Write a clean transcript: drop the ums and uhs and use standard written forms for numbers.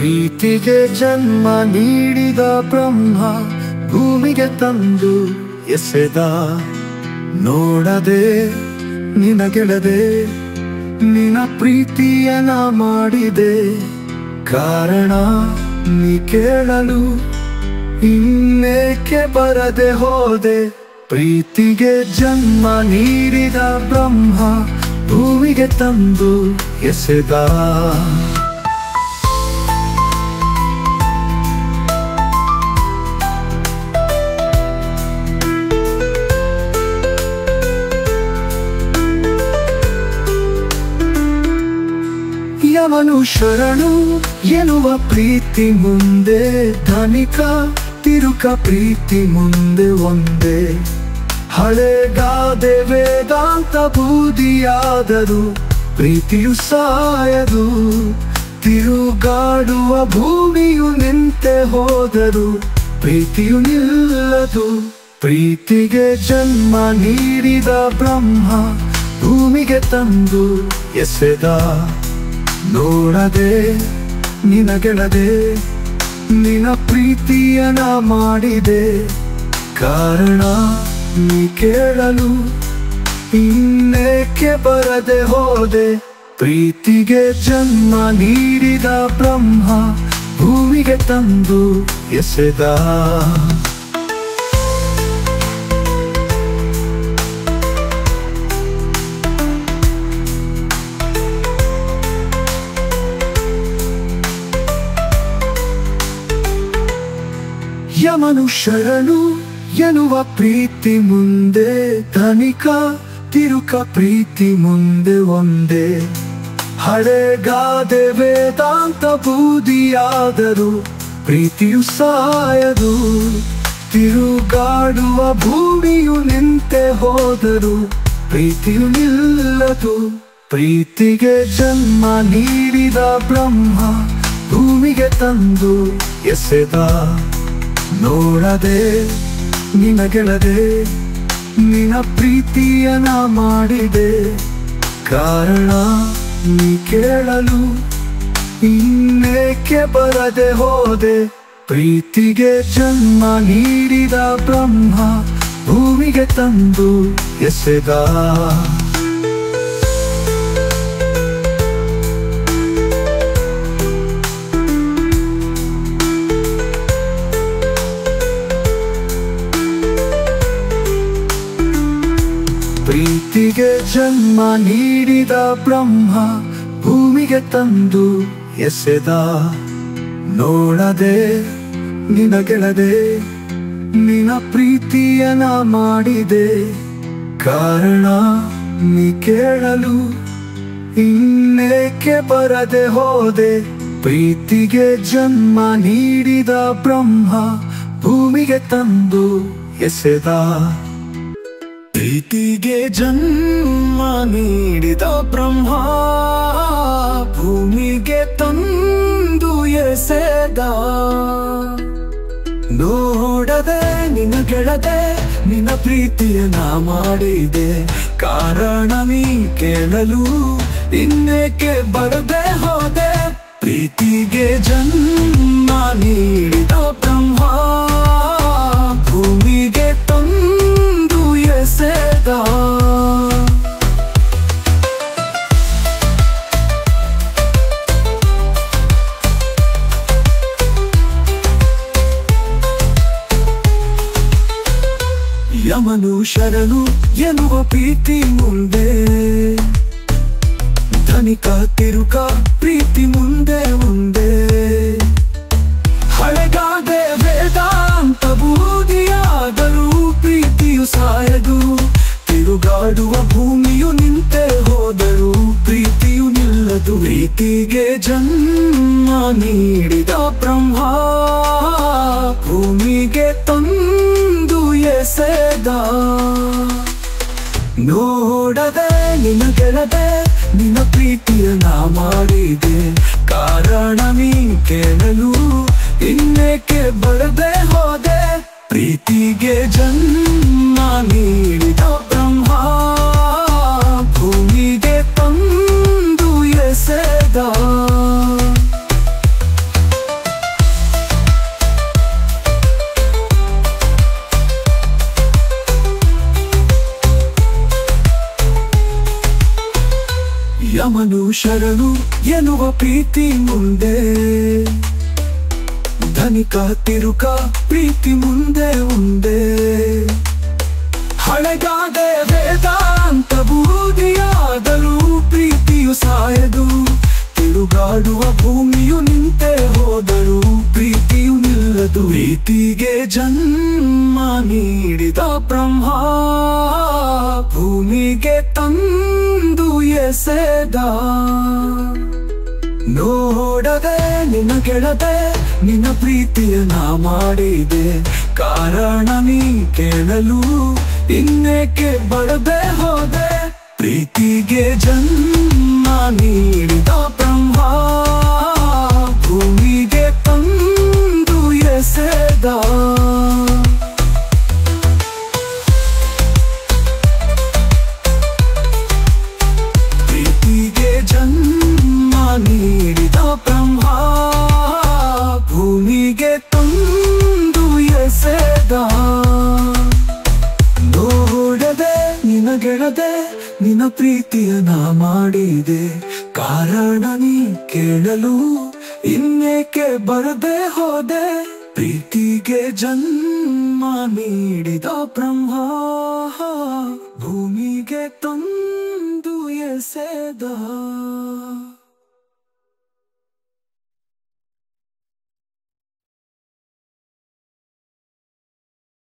ಪ್ರೀತಿಗೆ ಜನ್ಮ ನೀಡಿದ ಬ್ರಹ್ಮ ಭೂಮಿಗೆ ತಂದು ಎಸೆದ. ನೋಡದೆ ನಿನಗೆಳದೆ ನಿನ್ನ ಪ್ರೀತಿಯನ ಮಾಡಿದೆ. ಕಾರಣ ನೀ ಕೇಳಲು ಇನ್ನೇಕೆ ಬರದೆ ಹೋದೆ. ಪ್ರೀತಿಗೆ ಜನ್ಮ ನೀಡಿದ ಬ್ರಹ್ಮ ಭೂಮಿಗೆ ತಂದು ಎಸೆದ. ಯವನು ಶರಣು ಎನ್ನುವ ಪ್ರೀತಿ ಮುಂದೆ, ಧನಿಕ ತಿರುಕ ಪ್ರೀತಿ ಮುಂದೆ ಒಂದೇ. ಹಳೆಗಾದೆ ವೇದಾಂತ ಬೂದಿಯಾದರೂ ಪ್ರೀತಿಯು ಸಾಯದು. ತಿರುಗಾಡುವ ಭೂಮಿಯು ನಿಂತೆ ಹೋದರೂ ಪ್ರೀತಿಯು ನಿಲ್ಲದು. ಪ್ರೀತಿಗೆ ಜನ್ಮ ನೀಡಿದ ಬ್ರಹ್ಮ ಭೂಮಿಗೆ ತಂದು ಎಸೆದ. ನೋಡದೆ ನಿನಗೆಳದೆ ನಿನ್ನ ಪ್ರೀತಿಯನ ಮಾಡಿದೆ. ಕಾರಣ ನೀ ಕೇಳಲು ಇನ್ನೇಕೆ ಬರದೆ ಹೋದೆ. ಪ್ರೀತಿಗೆ ಜನ್ಮ ನೀಡಿದ ಬ್ರಹ್ಮ ಭೂಮಿಗೆ ತಂದು ಎಸೆದ. ಯಮನು ಶರಣು ಎನ್ನುವ ಪ್ರೀತಿ ಮುಂದೆ, ಧನಿಕ ತಿರುಕ ಪ್ರೀತಿ ಮುಂದೆ ಒಂದೇ. ಹಳೆಗಾದೆ ವೇದಾಂತ ಬೂದಿಯಾದರೂ ಪ್ರೀತಿಯು ಸಾಯದು. ತಿರುಗಾಡುವ ಭೂಮಿಯು ನಿಂತೆ ಹೋದರೂ ಪ್ರೀತಿಯು ನಿಲ್ಲದು. ಪ್ರೀತಿಗೆ ಜನ್ಮ ನೀಡಿದ ಬ್ರಹ್ಮ ಭೂಮಿಗೆ ತಂದು ಎಸೆದ. ನೋಡದೆ ನಿನಗೆಳದೆ ನಿನ್ನ ಪ್ರೀತಿಯನ ಮಾಡಿದೆ. ಕಾರಣ ನೀ ಕೇಳಲು ಇನ್ನೇಕೆ ಬರದೆ ಹೋದೆ. ಪ್ರೀತಿಗೆ ಜನ್ಮ ನೀಡಿದ ಬ್ರಹ್ಮ ಭೂಮಿಗೆ ತಂದು ಎಸೆದ. ಪ್ರೀತಿಗೆ ಜನ್ಮ ನೀಡಿದ ಬ್ರಹ್ಮ ಭೂಮಿಗೆ ತಂದು ಎಸೆದ. ನೋಡದೆ ನಿನಗೆಳದೆ ನಿನ್ನ ಪ್ರೀತಿಯನ ಮಾಡಿದೆ. ಕಾರಣ ನೀ ಕೇಳಲು ಇನ್ನೇಕೆ ಬರದೆ ಹೋದೆ. ಪ್ರೀತಿಗೆ ಜನ್ಮ ನೀಡಿದ ಬ್ರಹ್ಮ ಭೂಮಿಗೆ ತಂದು ಎಸೆದ. ಪ್ರೀತಿಗೆ ಜನ್ಮ ನೀಡಿದ ಬ್ರಹ್ಮ ಭೂಮಿಗೆ ತಂದು ಎಸೆದ. ನೋಡದೆ ನಿನಗೆಳದೆ ನಿನ್ನ ಪ್ರೀತಿಯನ ಮಾಡಿದೆ. ಕಾರಣ ನೀ ಕೇಳಲು ಇನ್ನೇಕೆ ಬರದೆ ಹೋದೆ. ಪ್ರೀತಿಗೆ ಜನ್ಮ ನೀಡಿದ ಬ್ರಹ್ಮ ಭೂಮಿಗೆ ತಂದು ಎಸೆದ. ಯಮನು ಶರಣು ಎನ್ನುವ ಪ್ರೀತಿ ಮುಂದೆ, ಧನಿಕ ತಿರುಕ ಪ್ರೀತಿ ಮುಂದೆ ಒಂದೇ. ಹಳೆಗಾದೆ ವೇದಾಂತ ಬೂದಿಯಾದರೂ ಪ್ರೀತಿಯು ಸಾಯದು. ತಿರುಗಾಡುವ ಭೂಮಿಯು ನಿಂತೆ ಹೋದರೂ ಪ್ರೀತಿಯು ನಿಲ್ಲದು. ಪ್ರೀತಿಗೆ ಜನ್ಮ ನೀಡಿದ ಬ್ರಹ್ಮ ಭೂಮಿಗೆ ತಂದು ಎಸೆದ. ನೋಡದೆ ನಿನಗೆಳದೆ ನಿನ್ನ ಪ್ರೀತಿಯನ ಮಾಡಿದೆ. ಕಾರಣ ನೀ ಕೇಳಲು ಇನ್ನೇಕೆ ಬರದೆ ಹೋದೆ. ಪ್ರೀತಿಗೆ ಜನ್ಮ ನೀಡಿದ ಬ್ರಹ್ಮ ಭೂಮಿಗೆ ತಂದು ಎಸೆದ. ಯಮನು ಶರಣು ಎನ್ನುವ ಪ್ರೀತಿ ಮುಂದೆ, ಧನಿಕ ತಿರುಕ ಪ್ರೀತಿ ಮುಂದೆ ಒಂದೇ. ಹಳೆಗಾದೆ ವೇದಾಂತ ಬೂದಿಯಾದರೂ ಪ್ರೀತಿಯು ಸಾಯದು, ತಿರುಗಾಡುವ ಭೂಮಿಯು ನಿಂತೆ ಹೋದರೂ ಪ್ರೀತಿಯು ನಿಲ್ಲದು. ಪ್ರೀತಿಗೆ ಜನ್ಮ ನೀಡಿದ ಬ್ರಹ್ಮ ಭೂಮಿಗೆ ತಂದು ಎಸೆದ. ನೋಡದೆ ನಿನ್ನ ಗೆಳದೆ ನಿನ್ನ ಪ್ರೀತಿಯ ನಾ ಮಾಡಿದೆ, ಕಾರಣ ನೀ ಕೇಳಲು ಇನ್ನೇಕೆ ಬರದೆ ಹೋದೆ. ಪ್ರೀತಿಗೆ ಜನ್ಮ ನೀಡಿದ ಬ್ರಹ್ಮ ಭೂಮಿಗೆ ತಂದು ಎಸೆದ. ಪ್ರೀತಿಗೆ ಜನ್ಮ ನೀಡಿದ ಬ್ರಹ್ಮ ಭೂಮಿಗೆ ತಂದು ಎಸೆದ. ನೋಡದೆ ನಿನ್ನ ಗೆಳದೆ ನಿನ್ನ ಪ್ರೀತಿಯ ನಾ ಮಾಡಿದೆ, ಕಾರಣ ನೀ ಕೇಳಲು ಇನ್ನೇಕೆ ಬರದೆ ಹೋದೆ. ಪ್ರೀತಿಗೆ ಜನ್ಮ ನೀಡಿದ ಬ್ರಹ್ಮ ಭೂಮಿಗೆ ತಂದು ಎಸೆದ.